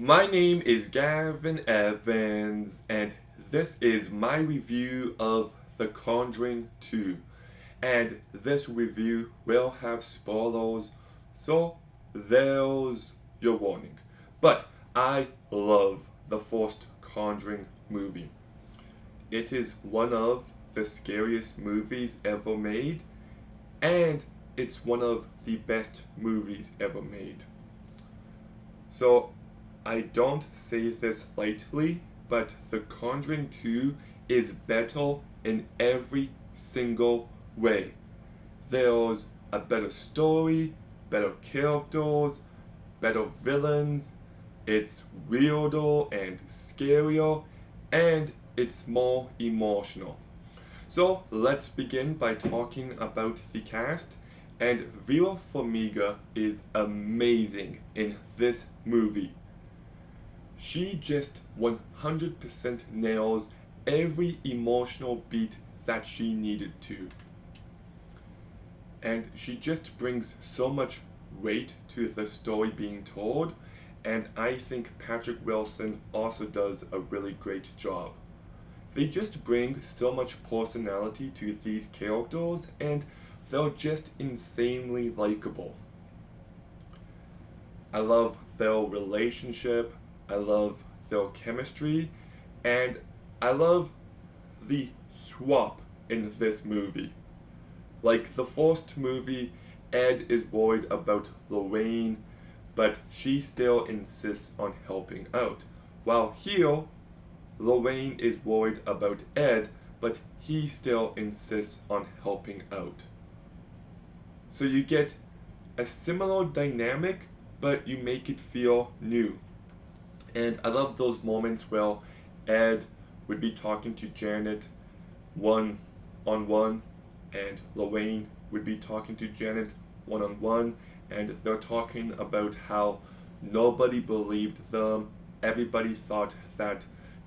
My name is Gavin Evans, and this is my review of The Conjuring 2. And this review will have spoilers, so there's your warning. But I love the first Conjuring movie. It is one of the scariest movies ever made, and it's one of the best movies ever made. So I don't say this lightly, but The Conjuring 2 is better in every single way. There's a better story, better characters, better villains, it's weirder and scarier, and it's more emotional. So let's begin by talking about the cast. And Vera Farmiga is amazing in this movie. She just 100% nails every emotional beat that she needed to. And she just brings so much weight to the story being told, and I think Patrick Wilson also does a really great job. They just bring so much personality to these characters, and they're just insanely likable. I love their relationship, I love their chemistry, and I love the swap in this movie. Like the first movie, Ed is worried about Lorraine, but she still insists on helping out. While here, Lorraine is worried about Ed, but he still insists on helping out. So you get a similar dynamic, but you make it feel new. And I love those moments where Ed would be talking to Janet one on one, and Lorraine would be talking to Janet one on one, and they're talking about how nobody believed them, everybody thought that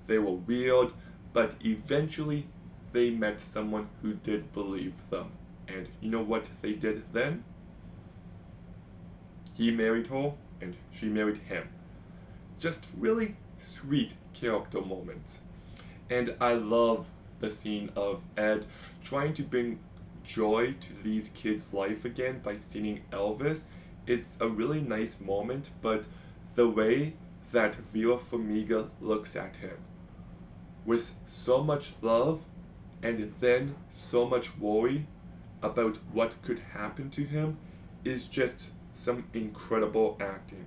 they were weird, but eventually they met someone who did believe them. And you know what they did then? He married her, and she married him. Just really sweet character moments. And I love the scene of Ed trying to bring joy to these kids' life again by singing Elvis. It's a really nice moment, but the way that Vera Farmiga looks at him with so much love and then so much worry about what could happen to him is just some incredible acting.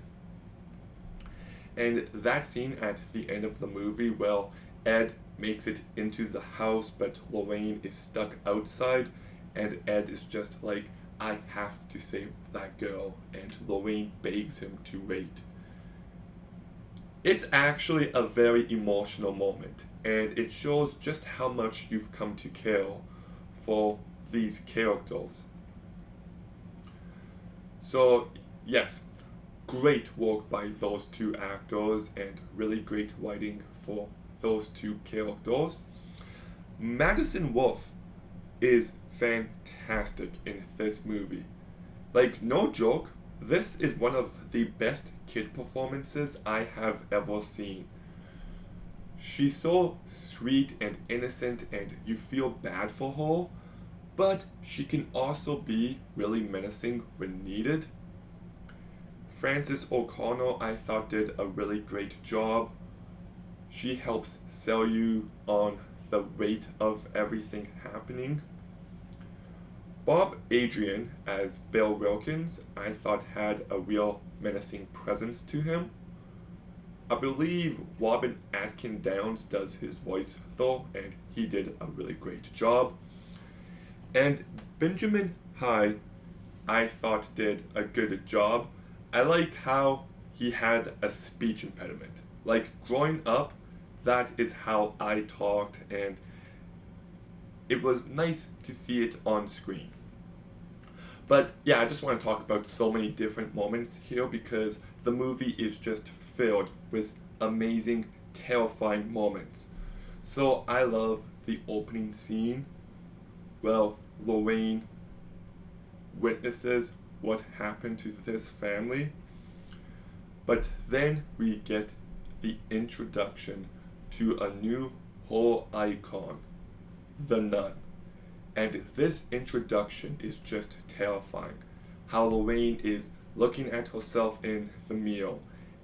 And that scene at the end of the movie, well, Ed makes it into the house, but Lorraine is stuck outside, and Ed is just like, I have to save that girl, and Lorraine begs him to wait. It's actually a very emotional moment, and it shows just how much you've come to care for these characters. So, yes, great work by those two actors and really great writing for those two characters. Madison Wolf is fantastic in this movie. Like, no joke, this is one of the best kid performances I have ever seen. She's so sweet and innocent, and you feel bad for her, but she can also be really menacing when needed. Frances O'Connor, I thought, did a really great job. She helps sell you on the weight of everything happening. Bob Adrian as Bill Wilkins, I thought had a real menacing presence to him. I believe Robin Atkin Downs does his voice though, and he did a really great job. And Benjamin High, I thought, did a good job. I like how he had a speech impediment. Like growing up, that is how I talked, and it was nice to see it on screen. But yeah, I just want to talk about so many different moments here because the movie is just filled with amazing, terrifying moments. So I love the opening scene. Well, Lorraine witnesses what happened to this family. But then we get the introduction to a new horror icon, the nun. And this introduction is just terrifying. How Lorraine is looking at herself in the mirror,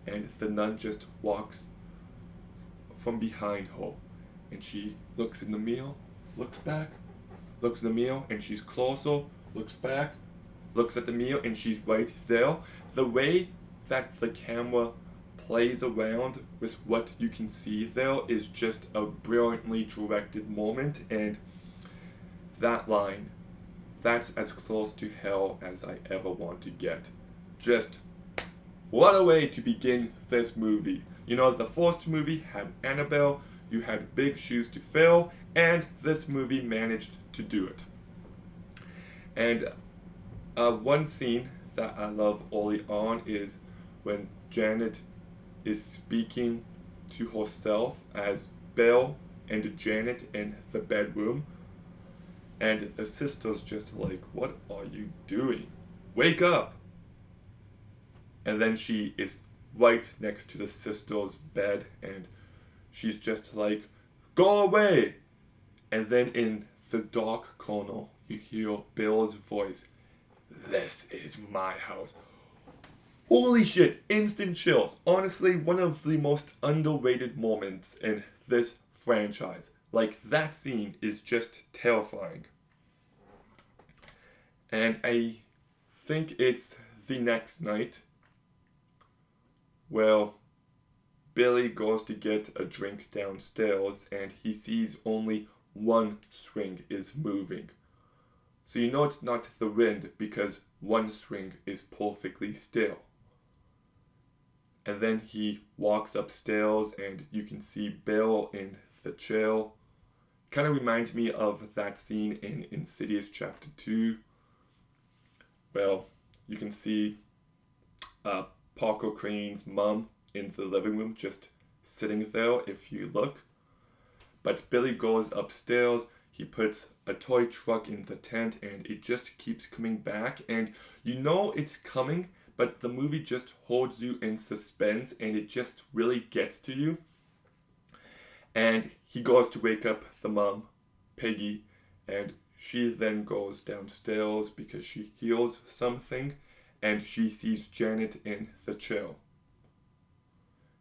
and the nun just walks from behind her. And she looks in the mirror, looks back, looks in the mirror, and she's closer, looks back, looks at the mirror, and she's right there. The way that the camera plays around with what you can see there is just a brilliantly directed moment, and that line, that's as close to hell as I ever want to get. Just what a way to begin this movie. You know, the first movie had Annabelle, you had big shoes to fill, and this movie managed to do it. And one scene that I love early on is when Janet is speaking to herself as Belle and Janet in the bedroom. And the sister's just like, what are you doing? Wake up! And then she is right next to the sister's bed and she's just like, go away! And then in the dark corner, you hear Bill's voice. This is my house. Holy shit, instant chills. Honestly, one of the most underrated moments in this franchise. Like, that scene is just terrifying. And I think it's the next night. Well, Billy goes to get a drink downstairs and he sees only one swing is moving. So you know it's not the wind because one swing is perfectly still. And then he walks upstairs and you can see Bill in the chair. Kind of reminds me of that scene in Insidious Chapter 2. Well, you can see Parker Crane's mom in the living room just sitting there if you look. But Billy goes upstairs, he puts a toy truck in the tent and it just keeps coming back and you know it's coming, but the movie just holds you in suspense and it just really gets to you. And he goes to wake up the mom, Peggy, and she then goes downstairs because she hears something and she sees Janet in the chair.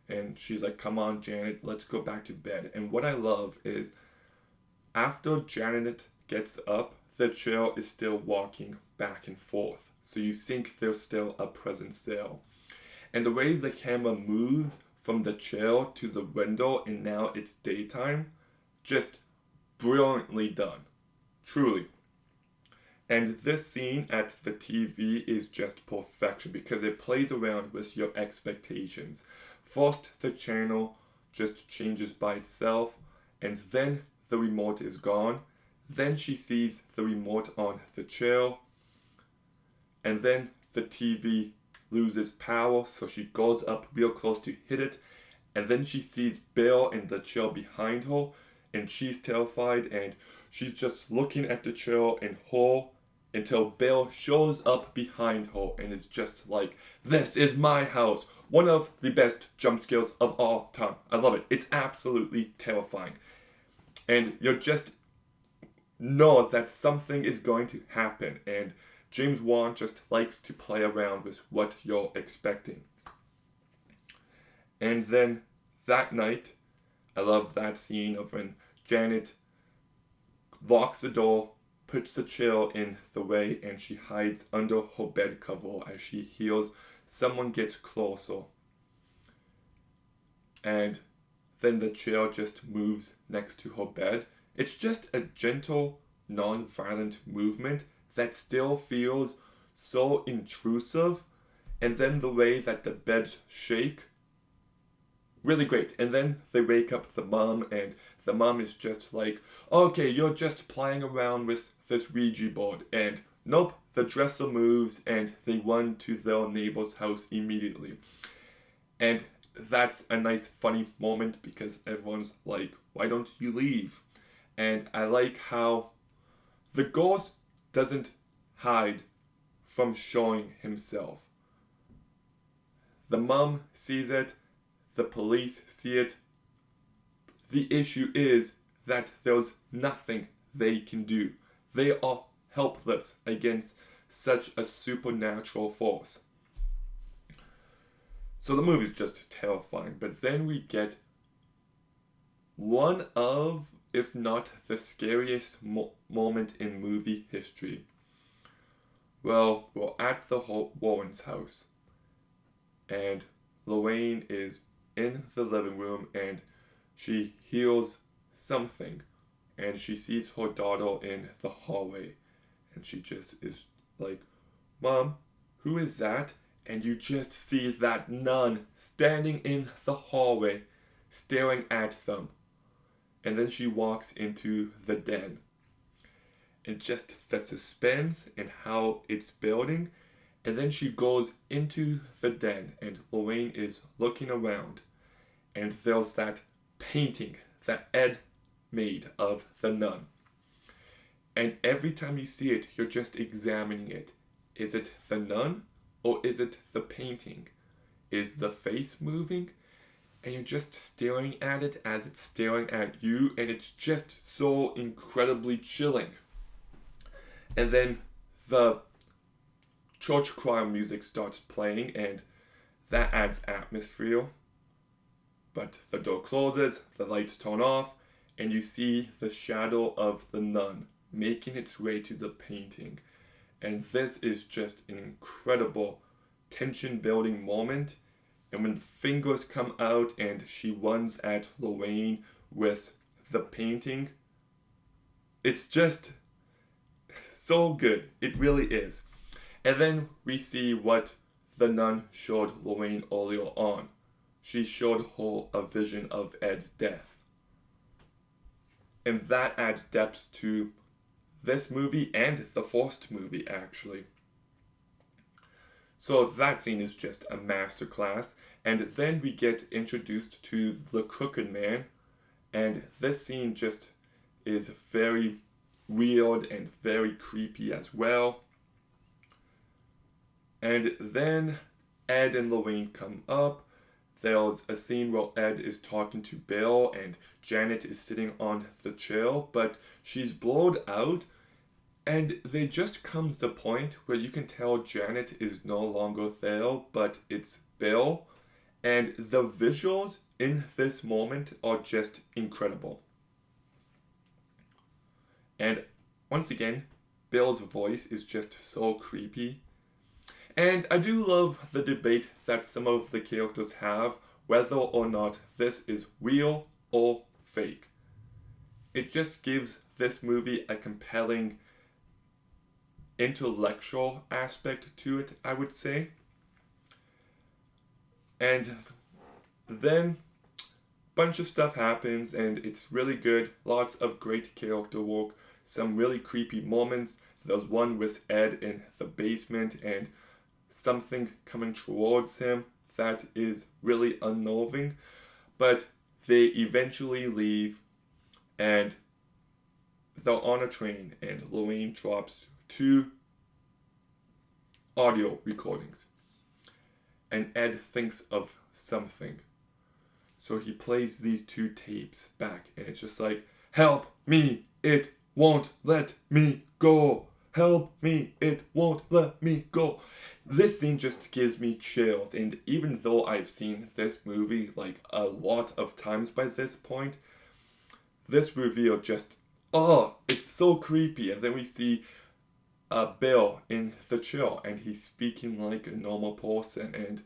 And she's like, come on, Janet, let's go back to bed. And what I love is after Janet gets up, the chair is still walking back and forth. So you think there's still a presence there. And the way the camera moves from the chair to the window and now it's daytime, just brilliantly done. Truly. And this scene at the TV is just perfection because it plays around with your expectations. First, the channel just changes by itself, and then the remote is gone. Then she sees the remote on the chair, and then the TV loses power, so she goes up real close to hit it, and then she sees Bill in the chair behind her, and she's terrified, and she's just looking at the chair in horror until Bill shows up behind her and is just like, this is my house. One of the best jump scares of all time. I love it. It's absolutely terrifying. And you just know that something is going to happen. And James Wan just likes to play around with what you're expecting. And then that night, I love that scene of when Janet locks the door, puts the chair in the way, and she hides under her bed cover as she hears someone gets closer. And then the chair just moves next to her bed. It's just a gentle, non-violent movement that still feels so intrusive. And then the way that the beds shake, really great. And then they wake up the mom and the mom is just like, okay, you're just playing around with this Ouija board. And nope, the dresser moves and they run to their neighbor's house immediately. And that's a nice funny moment because everyone's like, why don't you leave? And I like how the ghost doesn't hide from showing himself. The mom sees it, the police see it. The issue is that there's nothing they can do. They are helpless against such a supernatural force. So the movie's just terrifying, but then we get one of, if not the scariest moment in movie history. Well, we're at the Warren's house, and Lorraine is in the living room, and she hears something, and she sees her daughter in the hallway, and she just is like, "Mom, who is that?" And you just see that nun standing in the hallway, staring at them. And then she walks into the den. And just the suspense and how it's building. And then she goes into the den, and Lorraine is looking around. And there's that painting that Ed made of the nun. And every time you see it, you're just examining it. Is it the nun? Or is it the painting? Is the face moving? And you're just staring at it as it's staring at you, and it's just so incredibly chilling. And then the church choir music starts playing, and that adds atmosphere. But the door closes, the lights turn off, and you see the shadow of the nun making its way to the painting. And this is just an incredible tension building moment. And when the fingers come out and she runs at Lorraine with the painting, it's just so good. It really is. And then we see what the nun showed Lorraine earlier on. She showed her a vision of Ed's death. And that adds depth to this movie and the first movie, actually. So that scene is just a masterclass. And then we get introduced to the Crooked Man. And this scene just is very weird and very creepy as well. And then Ed and Lorraine come up. There's a scene where Ed is talking to Bill and Janet is sitting on the chair, but she's blurred out. And there just comes the point where you can tell Janet is no longer there, but it's Bill. And the visuals in this moment are just incredible. And once again, Bill's voice is just so creepy. And I do love the debate that some of the characters have, whether or not this is real or fake. It just gives this movie a compelling intellectual aspect to it, I would say. And then a bunch of stuff happens, and it's really good. Lots of great character work, some really creepy moments. There's one with Ed in the basement and something coming towards him that is really unnerving. But they eventually leave, and they're on a train, and Lorraine drops 2 audio recordings. And Ed thinks of something. So he plays these 2 tapes back, and it's just like, "Help me, it won't let me go. Help me, it won't let me go." This scene just gives me chills, and even though I've seen this movie like a lot of times by this point, this reveal just, it's so creepy. And then we see Bill in the chair, and he's speaking like a normal person, and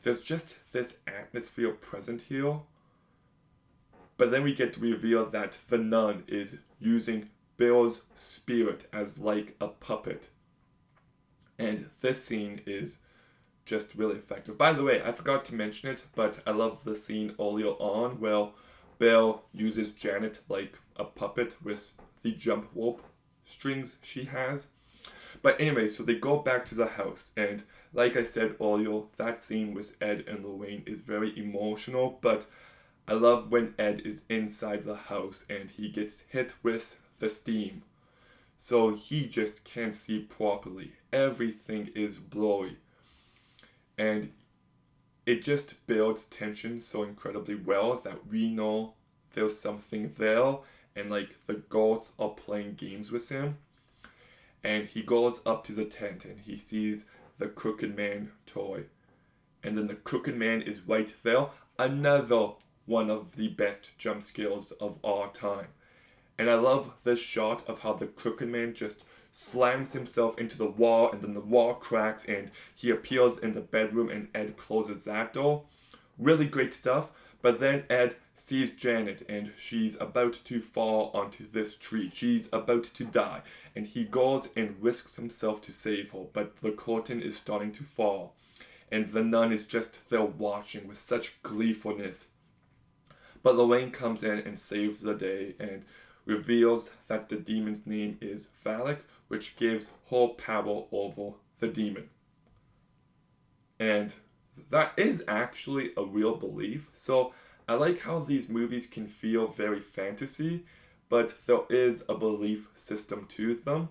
there's just this atmosphere present here. But then we get to reveal that the nun is using Bill's spirit as like a puppet. And this scene is just really effective. By the way, I forgot to mention it, but I love the scene earlier on where Bill uses Janet like a puppet with the jump rope strings she has. But anyway, so they go back to the house, and like I said earlier, that scene with Ed and Lorraine is very emotional, but I love when Ed is inside the house and he gets hit with the steam. So he just can't see properly. Everything is blurry. And it just builds tension so incredibly well that we know there's something there, and like the ghosts are playing games with him. And he goes up to the tent and he sees the Crooked Man toy. And then the Crooked Man is right there. Another one of the best jump scares of all time. And I love this shot of how the Crooked Man just slams himself into the wall, and then the wall cracks and he appears in the bedroom and Ed closes that door. Really great stuff. But then Ed sees Janet and she's about to fall onto this tree. She's about to die. And he goes and risks himself to save her. But the curtain is starting to fall. And the nun is just there watching with such gleefulness. But Lorraine comes in and saves the day and reveals that the demon's name is Valak, which gives her power over the demon. And that is actually a real belief. So I like how these movies can feel very fantasy, but there is a belief system to them.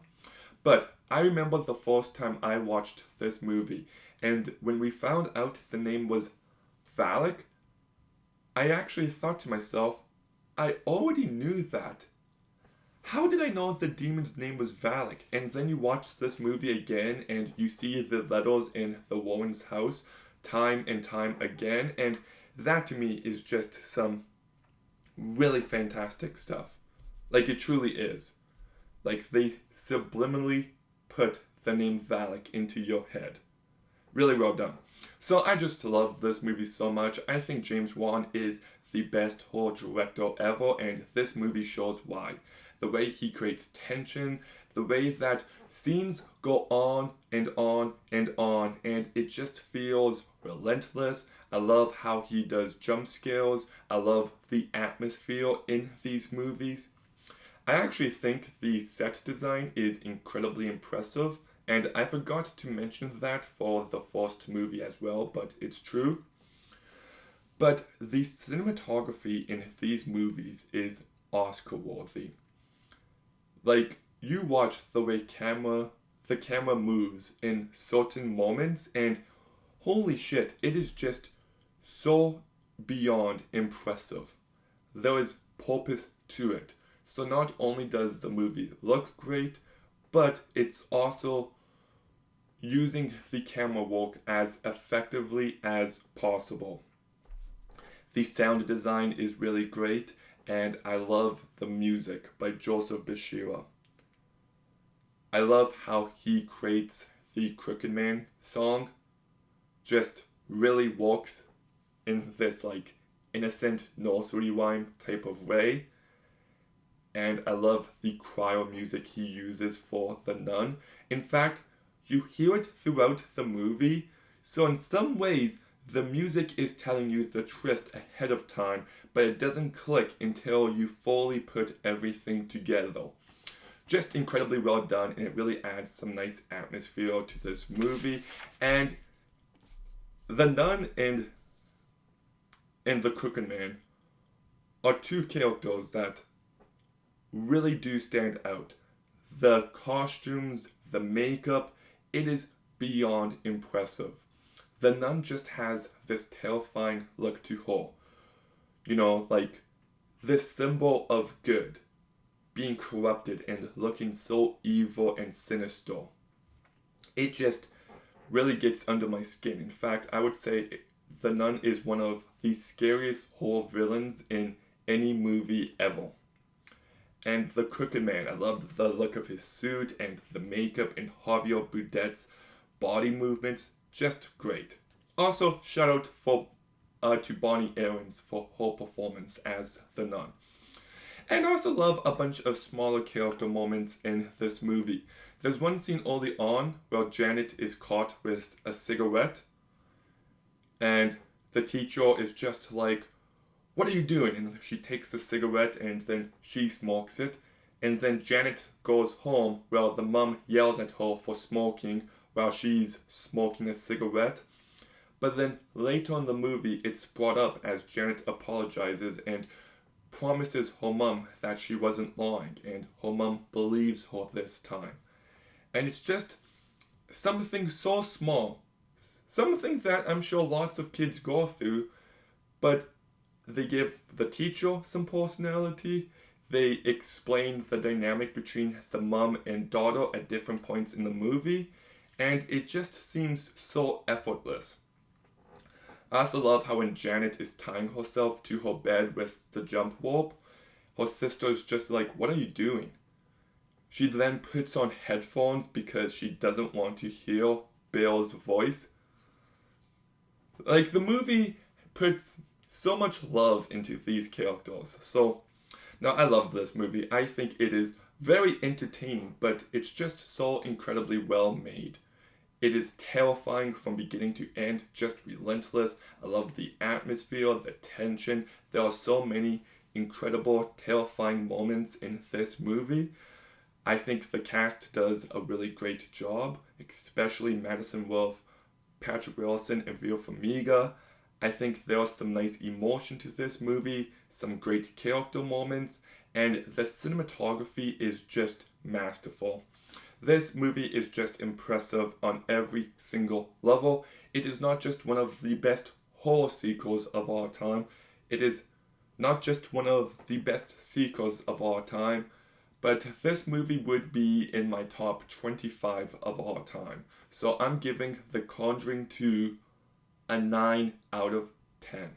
But I remember the first time I watched this movie, and when we found out the name was Valak, I actually thought to myself, I already knew that. How did I know the demon's name was Valak? And then you watch this movie again and you see the letters in the Warren's house time and time again, and that to me is just some really fantastic stuff. Like, it truly is. Like, they subliminally put the name Valak into your head. Really well done. So I just love this movie so much. I think James Wan is the best horror director ever, and this movie shows why. The way he creates tension, the way that scenes go on and on and on, and it just feels relentless. I love how he does jump scares. I love the atmosphere in these movies. I actually think the set design is incredibly impressive, and I forgot to mention that for the first movie as well, but it's true. But the cinematography in these movies is Oscar worthy. Like, you watch the way the camera moves in certain moments, and holy shit, it is just so beyond impressive. There is purpose to it. So not only does the movie look great, but it's also using the camera work as effectively as possible. The sound design is really great, and I love the music by Joseph Bashira. I love how he creates the Crooked Man song. Just really works in this like innocent nursery rhyme type of way. And I love the choir music he uses for the nun. In fact, you hear it throughout the movie, so in some ways, the music is telling you the twist ahead of time, but it doesn't click until you fully put everything together. Just incredibly well done, and it really adds some nice atmosphere to this movie. And the nun and the Crooked Man are two characters that really do stand out. The costumes, the makeup, it is beyond impressive. The nun just has this terrifying look to her. You know, like this symbol of good being corrupted and looking so evil and sinister. It just really gets under my skin. In fact, I would say the nun is one of the scariest horror villains in any movie ever. And the Crooked Man, I loved the look of his suit and the makeup and Javier Bardem's body movement, just great. Also, shout out to Bonnie Aarons for her performance as the nun. And I also love a bunch of smaller character moments in this movie. There's one scene early on where Janet is caught with a cigarette, and the teacher is just like, "What are you doing?" And she takes the cigarette and then she smokes it. And then Janet goes home while the mom yells at her for smoking while she's smoking a cigarette. But then later in the movie, it's brought up as Janet apologizes and promises her mom that she wasn't lying, and her mom believes her this time. And it's just something so small, Something that I'm sure lots of kids go through, but they give the teacher some personality. They explain the dynamic between the mom and daughter at different points in the movie, and it just seems so effortless. I also love how when Janet is tying herself to her bed with the jump rope, her sister's just like, "What are you doing?" She then puts on headphones because she doesn't want to hear Bill's voice. Like, the movie puts so much love into these characters. So, now I love this movie. I think it is very entertaining, but it's just so incredibly well made. It is terrifying from beginning to end, just relentless. I love the atmosphere, the tension. There are so many incredible, terrifying moments in this movie. I think the cast does a really great job, especially Madison Wolf, Patrick Wilson, and Vera Farmiga. I think there's some nice emotion to this movie, some great character moments, and the cinematography is just masterful. This movie is just impressive on every single level. It is not just one of the best horror sequels of our time, it is not just one of the best sequels of our time, but this movie would be in my top 25 of all time. So I'm giving The Conjuring 2 a 9 out of 10.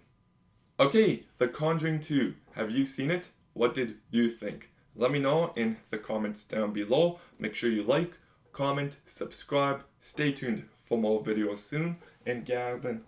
Okay, The Conjuring 2. Have you seen it? What did you think? Let me know in the comments down below. Make sure you like, comment, subscribe. Stay tuned for more videos soon. And Gavin,